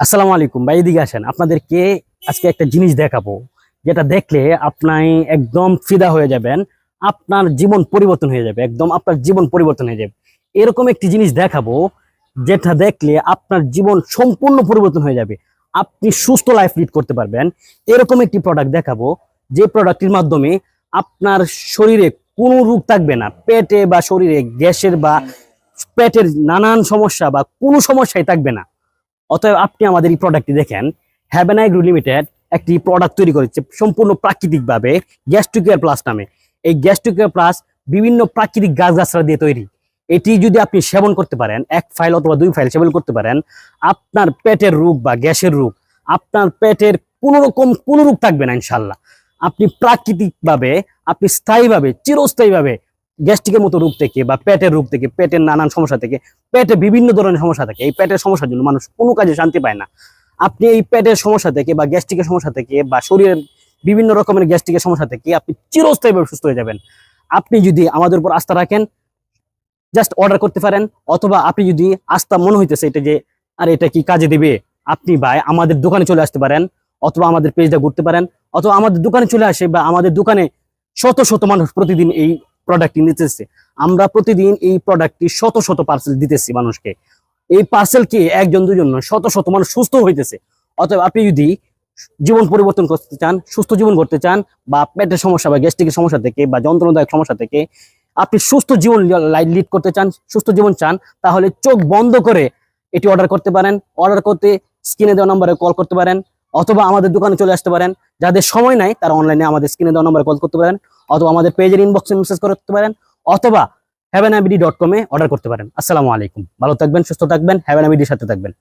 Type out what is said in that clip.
আসসালামু আলাইকুম ভাই, এদিকে আসেন। আপনাদেরকে আজকে একটা জিনিস দেখাবো, যেটা দেখলে আপনি একদম ফিদা হয়ে যাবেন। আপনার জীবন পরিবর্তন হয়ে যাবে, একদম আপনার জীবন পরিবর্তন হয়ে যাবে। এরকম একটি জিনিস দেখাবো যেটা দেখলে আপনার জীবন সম্পূর্ণ পরিবর্তন হয়ে যাবে। আপনি সুস্থ লাইফ লিড করতে পারবেন। এরকম একটি প্রোডাক্ট দেখাবো, যে প্রোডাক্টের মাধ্যমে আপনার শরীরে কোনো রোগ থাকবে না। পেটে বা শরীরে গ্যাসের বা পেটের নানান সমস্যা বা কোনো সমস্যাই থাকবে না। অতএব আপনি আমাদের এই প্রোডাক্টটি দেখেন। হ্যাভেন অ্যাগ্রো লিমিটেড একটি প্রোডাক্ট তৈরি করেছে সম্পূর্ণ প্রাকৃতিকভাবে, গ্যাস্ট্রিকেয়ার প্লাস নামে। এই গ্যাস্ট্রিকেয়ার প্লাস বিভিন্ন প্রাকৃতিক গাছগাছরা দিয়ে তৈরি। এটি যদি আপনি সেবন করতে পারেন, 1 ফাইল অথবা 2 ফাইল সেবন করতে পারেন, আপনার পেটের রোগ বা গ্যাসের রোগ, আপনার পেটের কোনো রোগ থাকবে না ইনশাল্লাহ। আপনি প্রাকৃতিকভাবে, আপনি স্থায়ীভাবে, চিরস্থায়ীভাবে গ্যাস্ট্রিকের মতো রোগ থেকে বা পেটের রোগ থেকে, পেটের নানান সমস্যা থেকে, পেটে বিভিন্ন ধরনের সমস্যা থাকে। এই পেটের সমস্যার জন্য মানুষ কোনো কাজে শান্তি পায় না। আপনি এই পেটের সমস্যা থেকে বা গ্যাস্ট্রিকের সমস্যা থেকে বা শরীরের বিভিন্ন রকমের গ্যাস্ট্রিকের সমস্যা থেকে আপনি চিরস্থায়ীভাবে সুস্থ হয়ে যাবেন। আপনি যদি আমাদের উপর আস্থা রাখেন, জাস্ট অর্ডার করতে পারেন। অথবা আপনি যদি আস্থা মনে হইতেছে এটা যে আর এটা কি কাজে দিবে, আপনি ভাই আমাদের দোকানে চলে আসতে পারেন, অথবা আমাদের পেজটা ঘুরতে পারেন, অথবা আমাদের দোকানে চলে আসে বা আমাদের দোকানে শত শত মানুষ প্রতিদিন এই প্রোডাক্টটি নিতেছে। আমরা প্রতিদিন এই প্রোডাক্টটি শত শত পার্সেল দিতেছি মানুষকে। এই পার্সেল কি একজন দুজন নয়, শত শত মানুষ সুস্থ হইতেছে। অতএব আপনি যদি জীবন পরিবর্তন করতে চান, সুস্থ জীবন করতে চান, বা পেটের সমস্যা বা গ্যাস্ট্রিকের সমস্যা থেকে বা যন্ত্রণাদায়ক সমস্যা থেকে আপনি সুস্থ জীবন লিড করতে চান, সুস্থ জীবন চান, তাহলে চোখ বন্ধ করে এটি অর্ডার করতে পারেন। অর্ডার করতে স্ক্রিনে দেওয়া নম্বরে কল করতে পারেন, অথবা আমাদের দোকানে চলে আসতে পারেন। যাদের সময় নাই তারা অনলাইনে আমাদের স্ক্রিনে দেওয়া নম্বরে কল করতে পারেন, অথবা আমাদের পেজের ইনবক্সে মেসেজ করতে পারেন, অথবা heavenabd.com অর্ডার করতে পারেন। আসসালামু আলাইকুম, ভালো থাকবেন, সুস্থ থাকবেন, হেভেনাবিডির সাথে থাকবেন।